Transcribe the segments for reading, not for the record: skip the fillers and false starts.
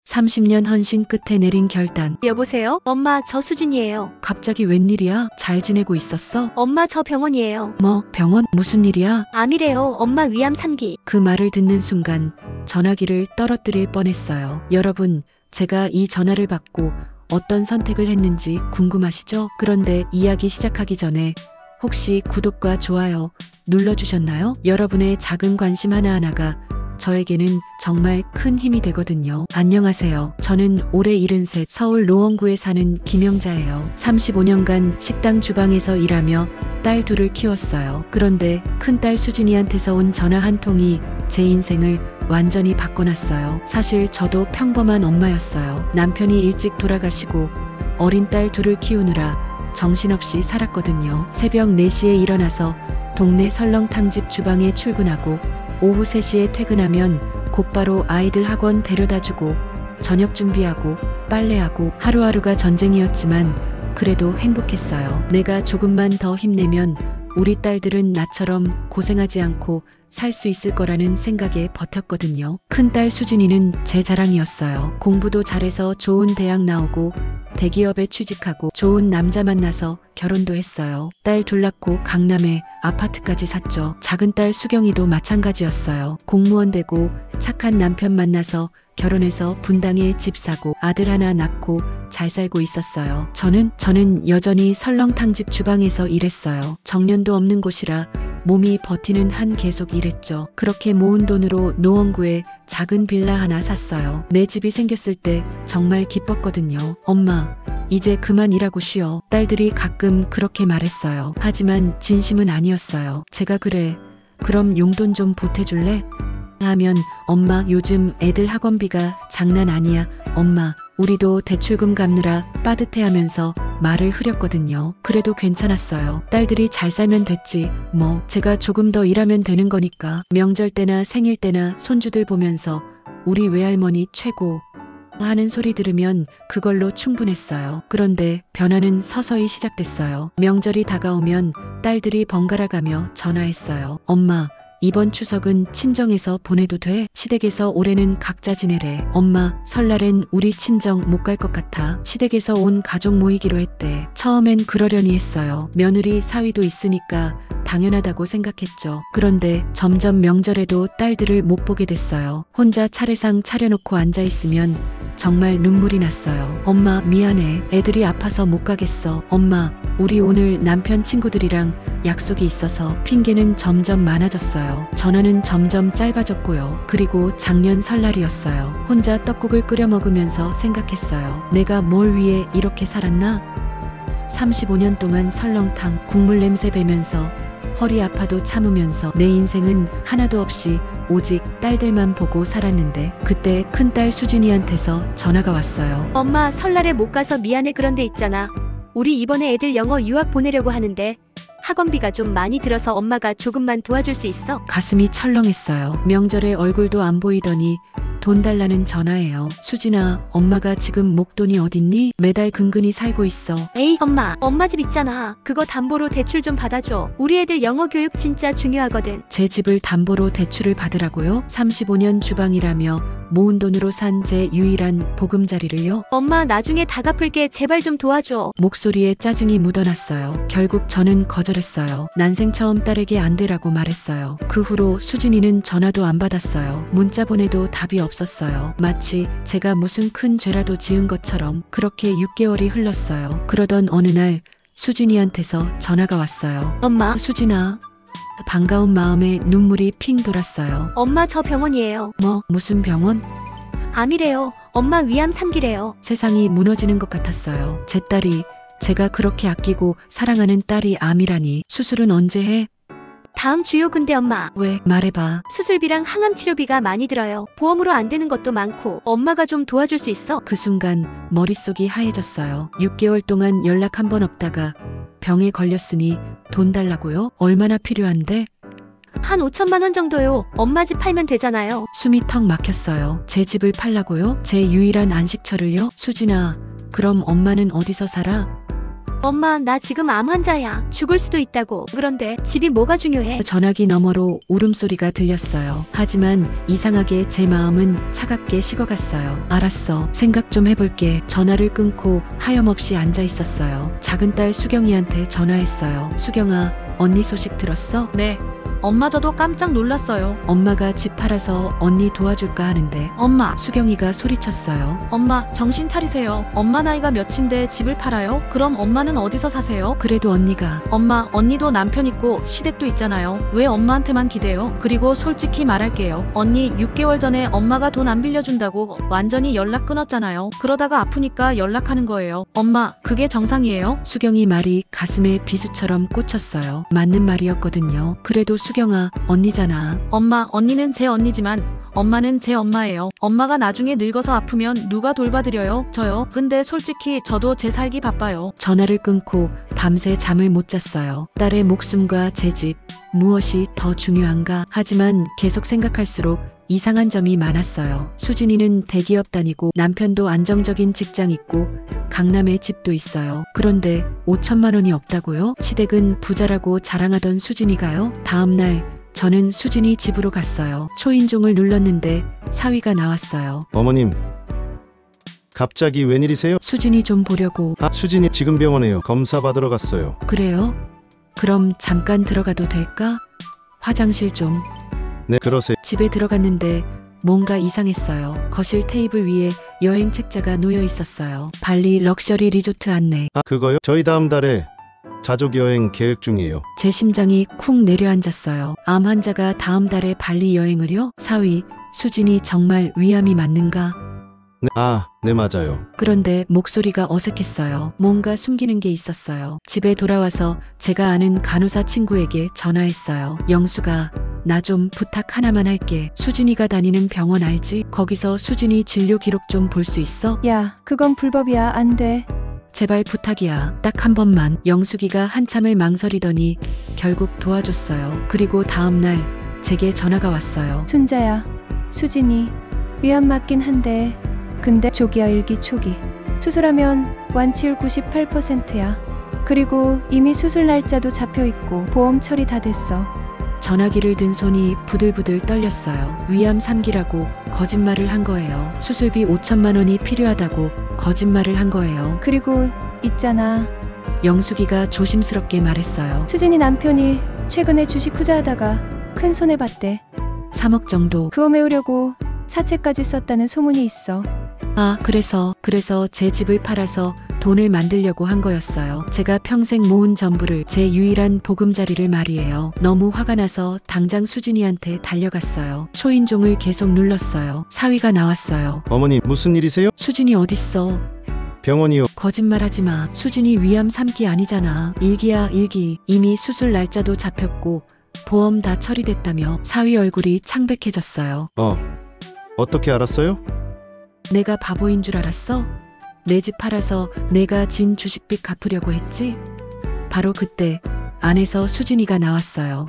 30년 헌신 끝에 내린 결단. 여보세요? 엄마, 저 수진이에요. 갑자기 웬일이야? 잘 지내고 있었어? 엄마, 저 병원이에요. 뭐, 병원? 무슨 일이야? 암이래요. 엄마 위암 3기. 그 말을 듣는 순간 전화기를 떨어뜨릴 뻔했어요. 여러분, 제가 이 전화를 받고 어떤 선택을 했는지 궁금하시죠? 그런데 이야기 시작하기 전에 혹시 구독과 좋아요 눌러주셨나요? 여러분의 작은 관심 하나하나가 저에게는 정말 큰 힘이 되거든요. 안녕하세요. 저는 올해 73 서울 노원구에 사는 김영자예요. 35년간 식당 주방에서 일하며 딸 둘을 키웠어요. 그런데 큰딸 수진이한테서 온 전화 한 통이 제 인생을 완전히 바꿔놨어요. 사실 저도 평범한 엄마였어요. 남편이 일찍 돌아가시고 어린 딸 둘을 키우느라 정신없이 살았거든요. 새벽 4시에 일어나서 동네 설렁탕집 주방에 출근하고 오후 3시에 퇴근하면 곧바로 아이들 학원 데려다주고 저녁 준비하고 빨래하고 하루하루가 전쟁이었지만 그래도 행복했어요. 내가 조금만 더 힘내면 우리 딸들은 나처럼 고생하지 않고 살 수 있을 거라는 생각에 버텼거든요. 큰딸 수진이는 제 자랑이었어요. 공부도 잘해서 좋은 대학 나오고 대기업에 취직하고 좋은 남자 만나서 결혼도 했어요. 딸 둘 낳고 강남에 아파트까지 샀죠. 작은 딸 수경이도 마찬가지였어요. 공무원 되고 착한 남편 만나서 결혼해서 분당에 집 사고 아들 하나 낳고 잘 살고 있었어요. 저는 여전히 설렁탕집 주방에서 일했어요. 정년도 없는 곳이라 몸이 버티는 한 계속 일했죠. 그렇게 모은 돈으로 노원구에 작은 빌라 하나 샀어요. 내 집이 생겼을 때 정말 기뻤거든요. 엄마, 이제 그만 일하고 쉬어. 딸들이 가끔 그렇게 말했어요. 하지만 진심은 아니었어요. 제가 그래, 그럼 용돈 좀 보태줄래? 하면 엄마, 요즘 애들 학원비가 장난 아니야. 엄마, 우리도 대출금 갚느라 빠듯해하면서 말을 흐렸거든요. 그래도 괜찮았어요. 딸들이 잘 살면 됐지 뭐. 제가 조금 더 일하면 되는 거니까. 명절 때나 생일 때나 손주들 보면서 우리 외할머니 최고 하는 소리 들으면 그걸로 충분했어요. 그런데 변화는 서서히 시작됐어요. 명절이 다가오면 딸들이 번갈아 가며 전화했어요. 엄마, 이번 추석은 친정에서 보내도 돼? 시댁에서 올해는 각자 지내래. 엄마, 설날엔 우리 친정 못 갈 것 같아. 시댁에서 온 가족 모이기로 했대. 처음엔 그러려니 했어요. 며느리 사위도 있으니까 당연하다고 생각했죠. 그런데 점점 명절에도 딸들을 못 보게 됐어요. 혼자 차례상 차려놓고 앉아있으면 정말 눈물이 났어요. 엄마, 미안해. 애들이 아파서 못 가겠어. 엄마, 우리 오늘 남편 친구들이랑 약속이 있어서. 핑계는 점점 많아졌어요. 전화는 점점 짧아졌고요. 그리고 작년 설날이었어요. 혼자 떡국을 끓여 먹으면서 생각했어요. 내가 뭘 위해 이렇게 살았나? 35년 동안 설렁탕 국물 냄새 배면서 허리 아파도 참으면서 내 인생은 하나도 없이 오직 딸들만 보고 살았는데 그때 큰딸 수진이한테서 전화가 왔어요. 엄마, 설날에 못 가서 미안해. 그런데 있잖아, 우리 이번에 애들 영어 유학 보내려고 하는데 학원비가 좀 많이 들어서 엄마가 조금만 도와줄 수 있어? 가슴이 철렁했어요. 명절에 얼굴도 안 보이더니 돈 달라는 전화예요. 수진아, 엄마가 지금 목돈이 어딨니? 매달 근근히 살고 있어. 에이, 엄마 집 있잖아. 그거 담보로 대출 좀 받아줘. 우리 애들 영어 교육 진짜 중요하거든. 제 집을 담보로 대출을 받으라고요? 35년 주방이라며 모은 돈으로 산 제 유일한 보금자리를요? 엄마, 나중에 다 갚을게. 제발 좀 도와줘. 목소리에 짜증이 묻어났어요. 결국 저는 거절했어요. 난생 처음 딸에게 안 되라고 말했어요. 그 후로 수진이는 전화도 안 받았어요. 문자 보내도 답이 없었어요. 마치 제가 무슨 큰 죄라도 지은 것처럼. 그렇게 6개월이 흘렀어요. 그러던 어느 날 수진이한테서 전화가 왔어요. 엄마. 수진아. 반가운 마음에 눈물이 핑 돌았어요. 엄마, 저 병원이에요. 뭐, 무슨 병원? 암이래요. 엄마 위암 3기래요. 세상이 무너지는 것 같았어요. 제 딸이, 제가 그렇게 아끼고 사랑하는 딸이 암이라니. 수술은 언제 해? 다음 주요. 근데 엄마, 왜? 말해봐. 수술비랑 항암 치료비가 많이 들어요. 보험으로 안 되는 것도 많고. 엄마가 좀 도와줄 수 있어? 그 순간 머릿속이 하얘졌어요. 6개월 동안 연락 한 번 없다가 병에 걸렸으니 돈 달라고요? 얼마나 필요한데? 한 5천만 원 정도요. 엄마 집 팔면 되잖아요. 숨이 턱 막혔어요. 제 집을 팔라고요? 제 유일한 안식처를요? 수진아, 그럼 엄마는 어디서 살아? 엄마, 나 지금 암 환자야. 죽을 수도 있다고. 그런데 집이 뭐가 중요해? 전화기 너머로 울음소리가 들렸어요. 하지만 이상하게 제 마음은 차갑게 식어갔어요. 알았어. 생각 좀 해볼게. 전화를 끊고 하염없이 앉아 있었어요. 작은 딸 수경이한테 전화했어요. 수경아, 언니 소식 들었어? 네. 엄마 저도 깜짝 놀랐어요. 엄마가 집 팔아서 언니 도와줄까 하는데. 엄마, 수경이가 소리쳤어요. 엄마 정신 차리세요. 엄마 나이가 몇인데 집을 팔아요? 그럼 엄마는 어디서 사세요? 그래도 언니가. 엄마, 언니도 남편 있고 시댁도 있잖아요. 왜 엄마한테만 기대요? 그리고 솔직히 말할게요. 언니 6개월 전에 엄마가 돈 안 빌려준다고 완전히 연락 끊었잖아요. 그러다가 아프니까 연락하는 거예요. 엄마, 그게 정상이에요? 수경이 말이 가슴에 비수처럼 꽂혔어요. 맞는 말이었거든요. 그래도 수경아, 언니잖아. 엄마, 언니는 제 언니지만 엄마는 제 엄마예요. 엄마가 나중에 늙어서 아프면 누가 돌봐드려요? 저요. 근데 솔직히 저도 제 살기 바빠요. 전화를 끊고 밤새 잠을 못 잤어요. 딸의 목숨과 제 집, 무엇이 더 중요한가? 하지만 계속 생각할수록 이상한 점이 많았어요. 수진이는 대기업 다니고 남편도 안정적인 직장 있고 강남에 집도 있어요. 그런데 5천만 원이 없다고요? 시댁은 부자라고 자랑하던 수진이가요? 다음날 저는 수진이 집으로 갔어요. 초인종을 눌렀는데 사위가 나왔어요. 어머님, 갑자기 웬일이세요? 수진이 좀 보려고. 수진이 지금 병원에요. 검사 받으러 갔어요. 그래요? 그럼 잠깐 들어가도 될까? 화장실 좀. 네, 그러세요. 집에 들어갔는데 뭔가 이상했어요. 거실 테이블 위에 여행 책자가 놓여 있었어요. 발리 럭셔리 리조트 안내. 그거요? 저희 다음 달에 가족 여행 계획 중이에요. 제 심장이 쿵 내려앉았어요. 암 환자가 다음 달에 발리 여행을요? 사위, 수진이 정말 위암이 맞는가? 네, 네, 맞아요. 그런데 목소리가 어색했어요. 뭔가 숨기는 게 있었어요. 집에 돌아와서 제가 아는 간호사 친구에게 전화했어요. 영수가, 나 좀 부탁 하나만 할게. 수진이가 다니는 병원 알지? 거기서 수진이 진료 기록 좀 볼 수 있어? 야, 그건 불법이야. 안 돼. 제발 부탁이야. 딱 한 번만. 영숙이가 한참을 망설이더니 결국 도와줬어요. 그리고 다음날 제게 전화가 왔어요. 순자야, 수진이 위암 맞긴 한데 근데 조기야. 일기 초기. 수술하면 완치율 98%야. 그리고 이미 수술 날짜도 잡혀있고 보험 처리 다 됐어. 전화기를 든 손이 부들부들 떨렸어요. 위암 3기라고 거짓말을 한 거예요. 수술비 5천만 원이 필요하다고 거짓말을 한 거예요. 그리고 있잖아, 영숙이가 조심스럽게 말했어요. 수진이 남편이 최근에 주식 투자하다가 큰 손해 봤대. 3억 정도. 그거 메우려고 사채까지 썼다는 소문이 있어. 그래서 제 집을 팔아서 돈을 만들려고 한 거였어요. 제가 평생 모은 전부를, 제 유일한 보금자리를 말이에요. 너무 화가 나서 당장 수진이한테 달려갔어요. 초인종을 계속 눌렀어요. 사위가 나왔어요. 어머님, 무슨 일이세요? 수진이 어딨어? 병원이요. 거짓말하지 마. 수진이 위암 3기 아니잖아. 1기야, 1기. 이미 수술 날짜도 잡혔고 보험 다 처리됐다며. 사위 얼굴이 창백해졌어요. 어떻게 알았어요? 내가 바보인 줄 알았어? 내 집 팔아서 내가 진 주식빚 갚으려고 했지? 바로 그때 안에서 수진이가 나왔어요.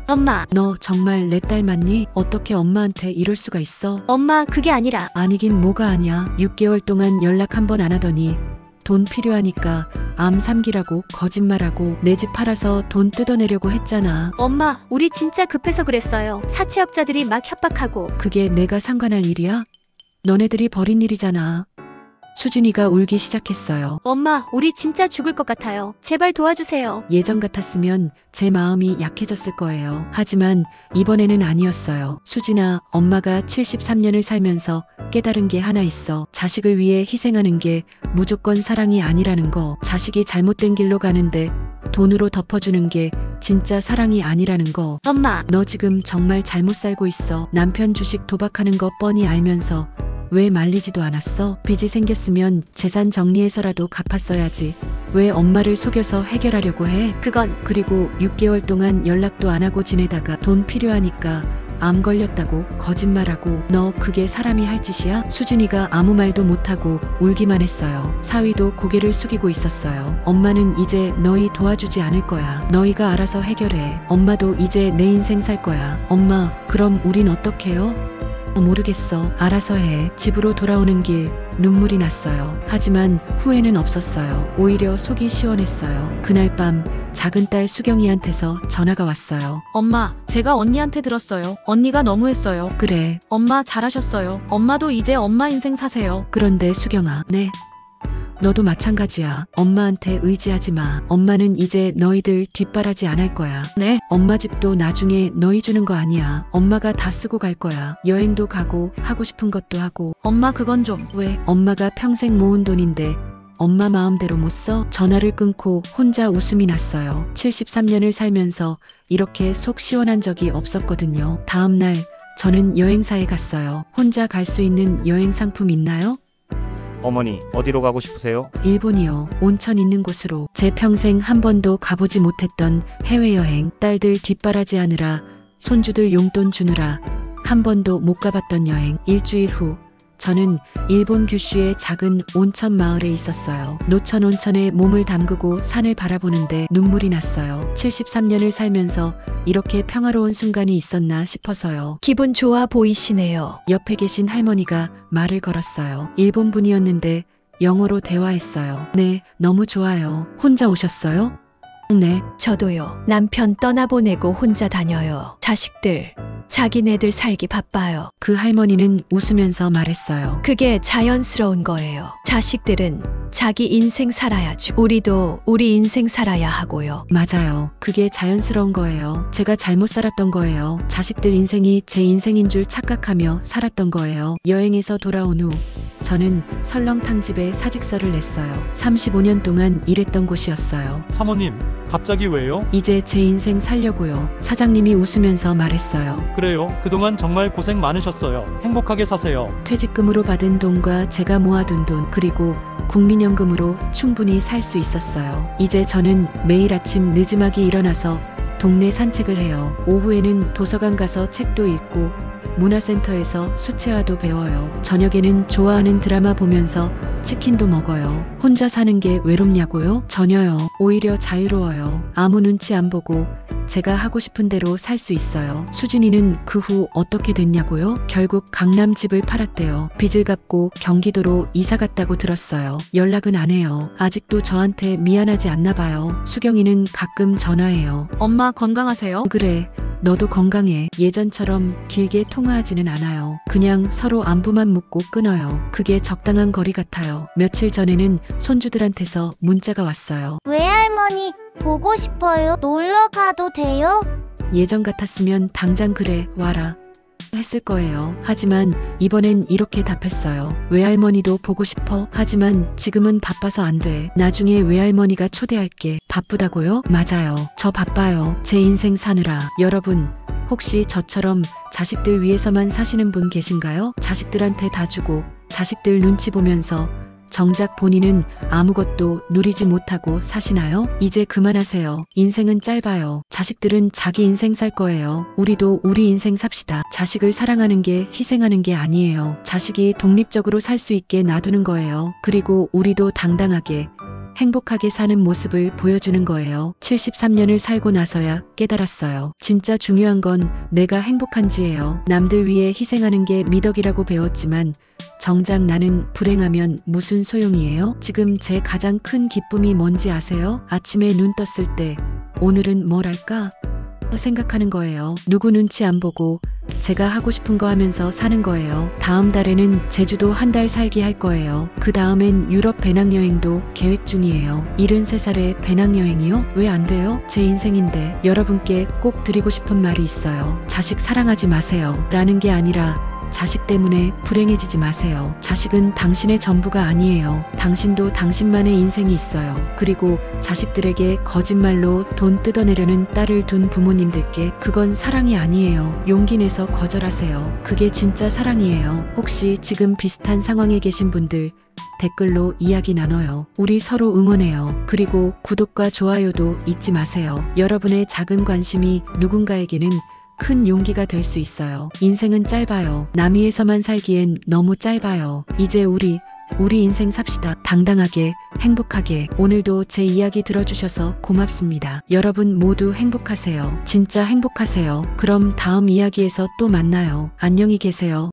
엄마, 너 정말 내 딸 맞니? 어떻게 엄마한테 이럴 수가 있어? 엄마, 그게 아니라. 아니긴 뭐가 아냐. 6개월 동안 연락 한 번 안 하더니 돈 필요하니까 암 3기라고 거짓말하고 내 집 팔아서 돈 뜯어내려고 했잖아. 엄마, 우리 진짜 급해서 그랬어요. 사채업자들이 막 협박하고. 그게 내가 상관할 일이야? 너네들이 벌인 일이잖아. 수진이가 울기 시작했어요. 엄마, 우리 진짜 죽을 것 같아요. 제발 도와주세요. 예전 같았으면 제 마음이 약해졌을 거예요. 하지만 이번에는 아니었어요. 수진아, 엄마가 73년을 살면서 깨달은 게 하나 있어. 자식을 위해 희생하는 게 무조건 사랑이 아니라는 거. 자식이 잘못된 길로 가는데 돈으로 덮어주는 게 진짜 사랑이 아니라는 거. 엄마, 너 지금 정말 잘못 살고 있어. 남편 주식 도박하는 거 뻔히 알면서 왜 말리지도 않았어? 빚이 생겼으면 재산 정리해서라도 갚았어야지. 왜 엄마를 속여서 해결하려고 해? 그리고 6개월 동안 연락도 안 하고 지내다가 돈 필요하니까 암 걸렸다고 거짓말하고. 너 그게 사람이 할 짓이야? 수진이가 아무 말도 못하고 울기만 했어요. 사위도 고개를 숙이고 있었어요. 엄마는 이제 너희 도와주지 않을 거야. 너희가 알아서 해결해. 엄마도 이제 내 인생 살 거야. 엄마, 그럼 우린 어떡해요? 모르겠어. 알아서 해. 집으로 돌아오는 길 눈물이 났어요. 하지만 후회는 없었어요. 오히려 속이 시원했어요. 그날 밤 작은 딸 수경이한테서 전화가 왔어요. 엄마, 제가 언니한테 들었어요. 언니가 너무했어요. 그래. 엄마 잘하셨어요. 엄마도 이제 엄마 인생 사세요. 그런데 수경아, 네. 너도 마찬가지야. 엄마한테 의지하지 마. 엄마는 이제 너희들 뒷바라지 안 할 거야. 네. 엄마 집도 나중에 너희 주는 거 아니야. 엄마가 다 쓰고 갈 거야. 여행도 가고 하고 싶은 것도 하고. 엄마 그건 좀. 왜? 엄마가 평생 모은 돈인데 엄마 마음대로 못 써? 전화를 끊고 혼자 웃음이 났어요. 73년을 살면서 이렇게 속 시원한 적이 없었거든요. 다음 날 저는 여행사에 갔어요. 혼자 갈 수 있는 여행 상품 있나요? 어머니, 어디로 가고 싶으세요? 일본이요. 온천 있는 곳으로. 제 평생 한 번도 가보지 못했던 해외여행. 딸들 뒷바라지 하느라, 손주들 용돈 주느라 한 번도 못 가봤던 여행. 일주일 후 저는 일본 규슈의 작은 온천 마을에 있었어요. 노천 온천에 몸을 담그고 산을 바라보는데 눈물이 났어요. 73년을 살면서 이렇게 평화로운 순간이 있었나 싶어서요. 기분 좋아 보이시네요. 옆에 계신 할머니가 말을 걸었어요. 일본 분이었는데 영어로 대화했어요. 네, 너무 좋아요. 혼자 오셨어요? 네. 저도요. 남편 떠나보내고 혼자 다녀요. 자식들, 자기네들 살기 바빠요. 그 할머니는 웃으면서 말했어요. 그게 자연스러운 거예요. 자식들은 자기 인생 살아야죠. 우리도 우리 인생 살아야 하고요. 맞아요. 그게 자연스러운 거예요. 제가 잘못 살았던 거예요. 자식들 인생이 제 인생인 줄 착각하며 살았던 거예요. 여행에서 돌아온 후 저는 설렁탕집에 사직서를 냈어요. 35년 동안 일했던 곳이었어요. 사모님, 갑자기 왜요? 이제 제 인생 살려고요. 사장님이 웃으면서 말했어요. 그래요. 그동안 정말 고생 많으셨어요. 행복하게 사세요. 퇴직금으로 받은 돈과 제가 모아둔 돈, 그리고 국민연금으로 충분히 살 수 있었어요. 이제 저는 매일 아침 늦지막이 일어나서 동네 산책을 해요. 오후에는 도서관 가서 책도 읽고 문화센터에서 수채화도 배워요. 저녁에는 좋아하는 드라마 보면서 치킨도 먹어요. 혼자 사는 게 외롭냐고요? 전혀요. 오히려 자유로워요. 아무 눈치 안 보고 제가 하고 싶은 대로 살 수 있어요. 수진이는 그 후 어떻게 됐냐고요? 결국 강남 집을 팔았대요. 빚을 갚고 경기도로 이사 갔다고 들었어요. 연락은 안 해요. 아직도 저한테 미안하지 않나 봐요. 수경이는 가끔 전화해요. 엄마 건강하세요? 그래. 너도 건강해. 예전처럼 길게 통화하지는 않아요. 그냥 서로 안부만 묻고 끊어요. 그게 적당한 거리 같아요. 며칠 전에는 손주들한테서 문자가 왔어요. 외할머니 보고 싶어요. 놀러 가도 돼요? 예전 같았으면 당장 그래 와라 했을 거예요. 하지만 이번엔 이렇게 답했어요. 외할머니도 보고 싶어? 하지만 지금은 바빠서 안 돼. 나중에 외할머니가 초대할게. 바쁘다고요? 맞아요. 저 바빠요. 제 인생 사느라. 여러분, 혹시 저처럼 자식들 위해서만 사시는 분 계신가요? 자식들한테 다 주고 자식들 눈치 보면서 정작 본인은 아무것도 누리지 못하고 사시나요? 이제 그만하세요. 인생은 짧아요. 자식들은 자기 인생 살 거예요. 우리도 우리 인생 삽시다. 자식을 사랑하는 게 희생하는 게 아니에요. 자식이 독립적으로 살 수 있게 놔두는 거예요. 그리고 우리도 당당하게 행복하게 사는 모습을 보여주는 거예요. 73년을 살고 나서야 깨달았어요. 진짜 중요한 건 내가 행복한지예요. 남들 위해 희생하는 게 미덕이라고 배웠지만 정작 나는 불행하면 무슨 소용이에요? 지금 제 가장 큰 기쁨이 뭔지 아세요? 아침에 눈 떴을 때 오늘은 뭘 할까? 생각하는 거예요. 누구 눈치 안 보고 제가 하고 싶은 거 하면서 사는 거예요. 다음 달에는 제주도 한 달 살기 할 거예요. 그 다음엔 유럽 배낭여행도 계획 중이에요. 73살에 배낭여행이요? 왜 안 돼요? 제 인생인데. 여러분께 꼭 드리고 싶은 말이 있어요. 자식 사랑하지 마세요. 라는 게 아니라 자식 때문에 불행해지지 마세요. 자식은 당신의 전부가 아니에요. 당신도 당신만의 인생이 있어요. 그리고 자식들에게 거짓말로 돈 뜯어내려는 딸을 둔 부모님들께 그건 사랑이 아니에요. 용기 내서 거절하세요. 그게 진짜 사랑이에요. 혹시 지금 비슷한 상황에 계신 분들 댓글로 이야기 나눠요. 우리 서로 응원해요. 그리고 구독과 좋아요도 잊지 마세요. 여러분의 작은 관심이 누군가에게는 큰 용기가 될 수 있어요. 인생은 짧아요. 남 위해서만 살기엔 너무 짧아요. 이제 우리 인생 삽시다. 당당하게, 행복하게. 오늘도 제 이야기 들어주셔서 고맙습니다. 여러분 모두 행복하세요. 진짜 행복하세요. 그럼 다음 이야기에서 또 만나요. 안녕히 계세요.